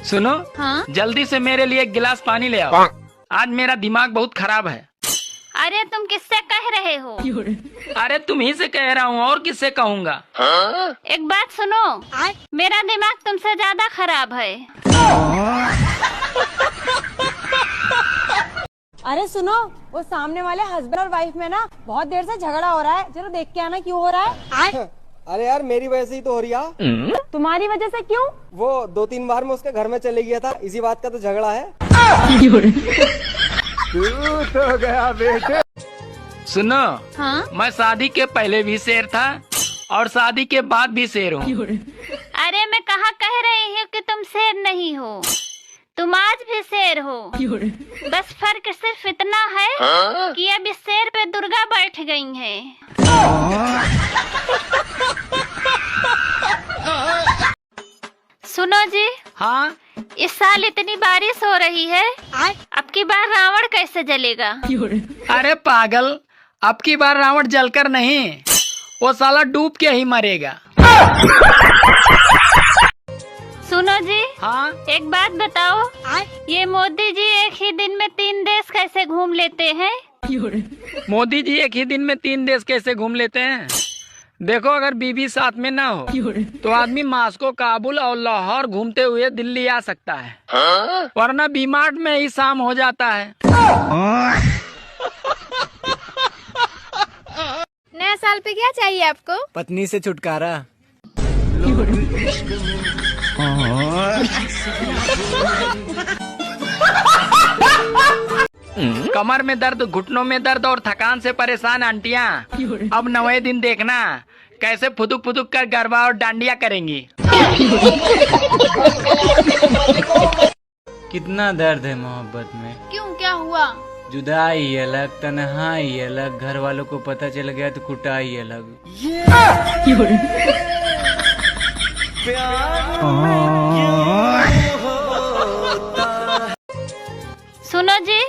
सुनो। हाँ? जल्दी से मेरे लिए एक गिलास पानी ले आओ। आज मेरा दिमाग बहुत खराब है। अरे तुम किससे कह रहे हो? अरे तुम ही से कह रहा हूँ, और किससे कहूँगा। एक बात सुनो, मेरा दिमाग तुमसे ज्यादा खराब है। अरे सुनो, वो सामने वाले हस्बैंड और वाइफ में ना बहुत देर से झगड़ा हो रहा है। चलो देख के आना क्यों हो रहा है। अरे यार मेरी वजह से ही तो हो रही है। तुम्हारी वजह से क्यों? वो 2-3 बार मैं उसके घर में चले गया था, इसी बात का तो झगड़ा है। तो गया बेटे। सुनो। हाँ? मैं शादी के पहले भी शेर था और शादी के बाद भी शेर हूँ। अरे मैं कहाँ कह रही हूँ कि तुम शेर नहीं हो, तुम आज भी शेर हो। बस फर्क सिर्फ इतना है कि अब इस शेर पे दुर्गा बैठ गई है। सुनो जी। हाँ? इस साल इतनी बारिश हो रही है, अब की बार रावण कैसे जलेगा? अरे पागल, अब की बार रावण जलकर नहीं, वो साला डूब के ही मरेगा। सुनो जी। हाँ? एक बात बताओ, ये मोदी जी एक ही दिन में 3 देश कैसे घूम लेते हैं? मोदी जी एक ही दिन में 3 देश कैसे घूम लेते हैं? देखो, अगर बीबी साथ में ना हो तो आदमी मास्को, काबुल और लाहौर घूमते हुए दिल्ली आ सकता है, वरना बीमार्ट में ही शाम हो जाता है। नया साल पे क्या चाहिए आपको? पत्नी से छुटकारा। कमर में दर्द, घुटनों में दर्द और थकान से परेशान आंटियाँ अब 9वें दिन देखना कैसे फुदुक फुदुक कर गरबा और डांडिया करेंगी। कितना दर्द है मोहब्बत में। क्यों, क्या हुआ? जुदाई अलग, तन्हाई अलग, घर वालों को पता चल गया तो कुटाई अलग। सुनो जी,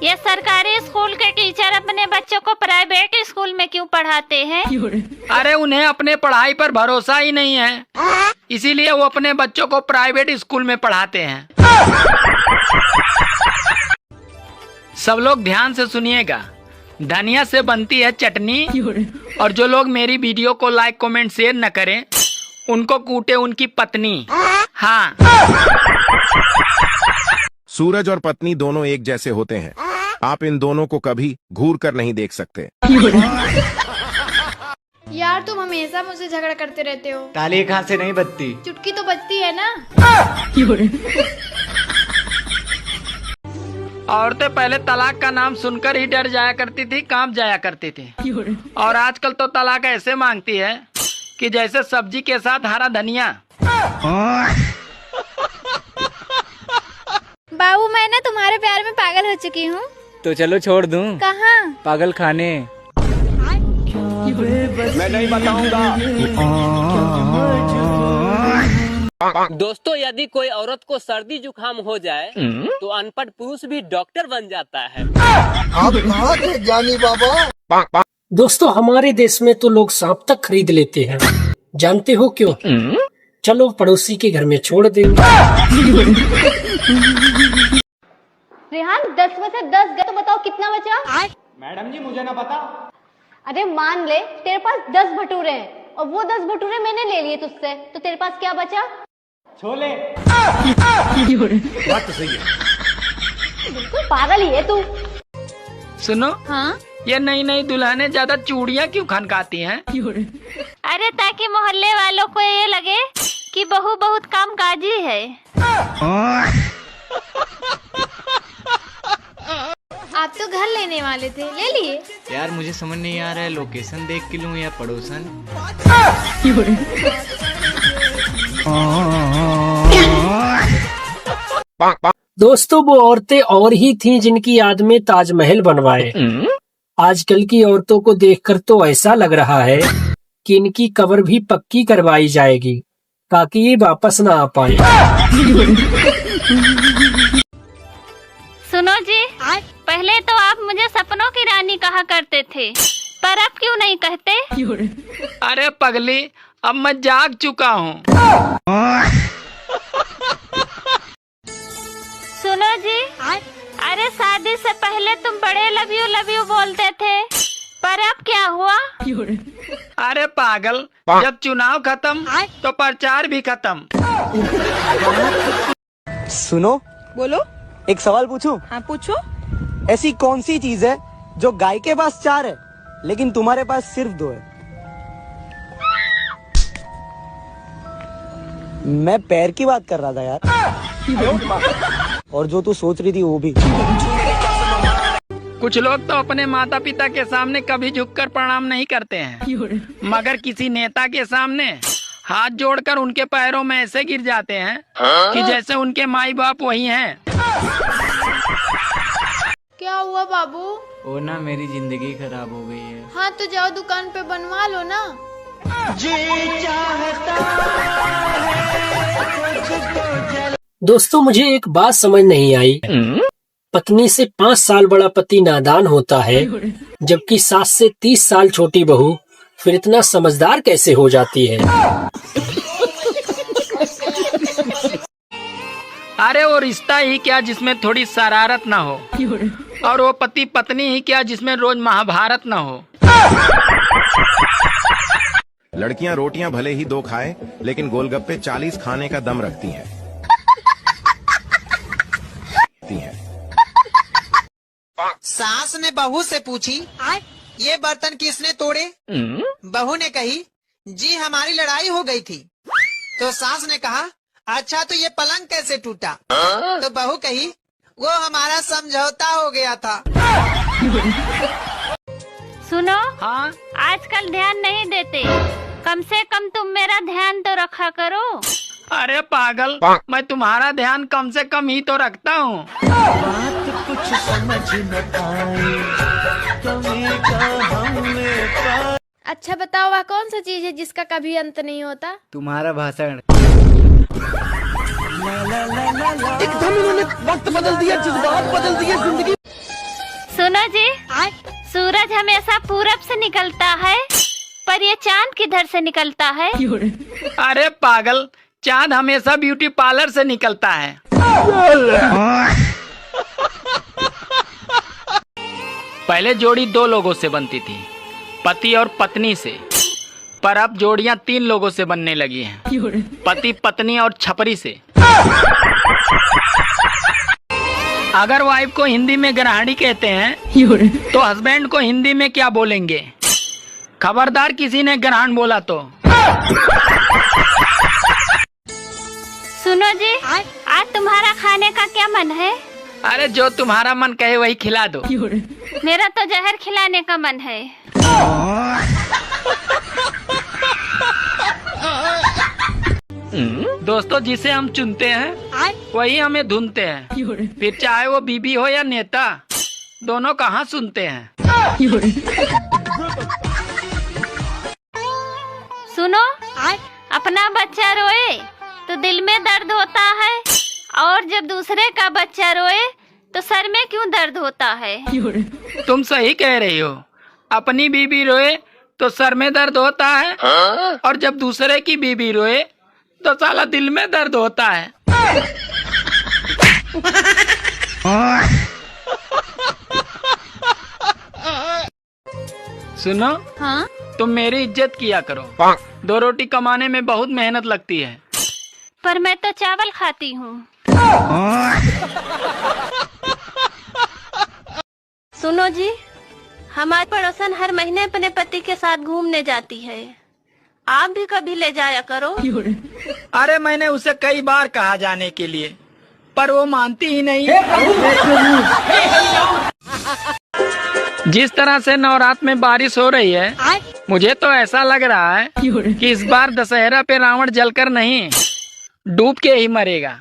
ये सरकारी स्कूल के टीचर अपने बच्चों को प्राइवेट स्कूल में क्यों पढ़ाते हैं? अरे उन्हें अपने पढ़ाई पर भरोसा ही नहीं है, इसीलिए वो अपने बच्चों को प्राइवेट स्कूल में पढ़ाते हैं। सब लोग ध्यान से सुनिएगा, धनिया से बनती है चटनी, और जो लोग मेरी वीडियो को लाइक, कमेंट, शेयर न करें उनको कूटे उनकी पत्नी। हाँ। सूरज और पत्नी दोनों एक जैसे होते हैं, आप इन दोनों को कभी घूर कर नहीं देख सकते। यार तुम हमेशा मुझसे झगड़ा करते रहते हो। ताली कहाँ से नहीं बजती? चुटकी तो बजती है ना। औरतें पहले तलाक का नाम सुनकर ही डर जाया करती थी, कांप जाया करती थी, और आजकल तो तलाक ऐसे मांगती है कि जैसे सब्जी के साथ हरा धनिया। बाबू, मैं ना तुम्हारे प्यार में पागल हो चुकी हूँ। तो चलो छोड़ दूं? कहाँ? पागल खाने। मैं नहीं बताऊंगा। दोस्तों, यदि कोई औरत को सर्दी जुकाम हो जाए तो अनपढ़ पुरुष भी डॉक्टर बन जाता है। आप कहाँ थे ज्ञानी बाबा? दोस्तों, हमारे देश में तो लोग सांप तक खरीद लेते हैं, जानते हो क्यों? चलो पड़ोसी के घर में छोड़ दे। रेहान, 10 में से 10 गए तो बताओ कितना बचा? मैडम जी मुझे ना पता। अरे मान ले तेरे पास 10 भटूरे हैं और वो 10 भटूरे मैंने ले लिए तुझसे, तो तेरे पास क्या बचा? छोले। बात तो सही है। बिल्कुल पागल ही है तू। सुनो। हाँ? ये नई नई दुल्हनें ज्यादा चूड़ियाँ क्यों खनकाती हैं? अरे ताकि मोहल्ले वालों को ये लगे कि बहू बहुत कामकाजी है। आप तो घर लेने वाले थे, ले लिए? यार मुझे समझ नहीं आ रहा है, लोकेशन देख के लूं या पड़ोसन? दोस्तों, वो औरतें और ही थीं जिनकी याद में ताजमहल बनवाए। आजकल की औरतों को देखकर तो ऐसा लग रहा है कि इनकी कब्र भी पक्की करवाई जाएगी ताकि ये वापस ना आ पाए। सुनो जी, पहले तो आप मुझे सपनों की रानी कहा करते थे, पर अब क्यों नहीं कहते? अरे पगली, अब मैं जाग चुका हूँ। पहले तुम बड़े लव यू बोलते थे, पर अब क्या हुआ? अरे पागल, जब चुनाव खत्म तो प्रचार भी खत्म। सुनो, बोलो। एक सवाल पूछूं? हाँ पूछो। ऐसी कौन सी चीज है जो गाय के पास 4 है लेकिन तुम्हारे पास सिर्फ 2 है? मैं पैर की बात कर रहा था यार। और जो तू सोच रही थी वो भी। कुछ लोग तो अपने माता पिता के सामने कभी झुककर प्रणाम नहीं करते हैं, मगर किसी नेता के सामने हाथ जोड़कर उनके पैरों में ऐसे गिर जाते हैं कि जैसे उनके माई बाप वही हैं। क्या हुआ बाबू? वो ना मेरी जिंदगी खराब हो गई है। हाँ तो जाओ दुकान पे बनवा लो ना। दोस्तों मुझे एक बात समझ नहीं आई। पत्नी से 5 साल बड़ा पति नादान होता है, जबकि सास से 30 साल छोटी बहू फिर इतना समझदार कैसे हो जाती है? अरे वो रिश्ता ही क्या जिसमें थोड़ी शरारत ना हो, और वो पति पत्नी ही क्या जिसमें रोज महाभारत ना हो। लड़कियां रोटियां भले ही 2 खाए, लेकिन गोलगप्पे 40 खाने का दम रखती हैं। सास ने बहू से पूछी, ये बर्तन किसने तोड़े? बहू ने कही, जी हमारी लड़ाई हो गई थी। तो सास ने कहा, अच्छा तो ये पलंग कैसे टूटा? तो बहू कही, वो हमारा समझौता हो गया था। सुनो, हाँ आजकल ध्यान नहीं देते, कम से कम तुम मेरा ध्यान तो रखा करो। अरे पागल, मैं तुम्हारा ध्यान कम से कम ही तो रखता हूँ। अच्छा बताओ, वह कौन सा चीज है जिसका कभी अंत नहीं होता? तुम्हारा भाषण। एकदम इन्होंने वक्त बदल दिया, जज्बात बदल दिए, जिंदगी। सुनो जी, सूरज हमेशा पूरब से निकलता है, पर ये चांद किधर से निकलता है? अरे पागल, चांद हमेशा ब्यूटी पार्लर से निकलता है। पहले जोड़ी 2 लोगों से बनती थी, पति और पत्नी से, पर अब जोड़ियां 3 लोगों से बनने लगी हैं, पति पत्नी और छपरी से। अगर वाइफ को हिंदी में ग्रहणी कहते हैं तो हस्बैंड को हिंदी में क्या बोलेंगे? खबरदार किसी ने ग्रहण बोला तो। सुनो जी, आज तुम्हारा खाने का क्या मन है? अरे जो तुम्हारा मन कहे वही खिला दो। मेरा तो जहर खिलाने का मन है। दोस्तों, जिसे हम चुनते हैं वही हमें धुनते हैं, फिर चाहे वो बीबी हो या नेता, दोनों कहाँ सुनते हैं। सुनो, अपना बच्चा रोए तो दिल में दर्द होता है, और जब दूसरे का बच्चा रोए तो सर में क्यों दर्द होता है? तुम सही कह रही हो, अपनी बीबी रोए तो सर में दर्द होता है, और जब दूसरे की बीबी रोए तो साला दिल में दर्द होता है। सुनो, हाँ तुम मेरी इज्जत किया करो। 2 रोटी कमाने में बहुत मेहनत लगती है। पर मैं तो चावल खाती हूँ। सुनो जी, हमारी पड़ोसन हर महीने अपने पति के साथ घूमने जाती है, आप भी कभी ले जाया करो। अरे मैंने उसे कई बार कहा जाने के लिए, पर वो मानती ही नहीं। जिस तरह से नवरात्र में बारिश हो रही है, मुझे तो ऐसा लग रहा है कि इस बार दशहरा पे रावण जलकर नहीं, डूब के ही मरेगा।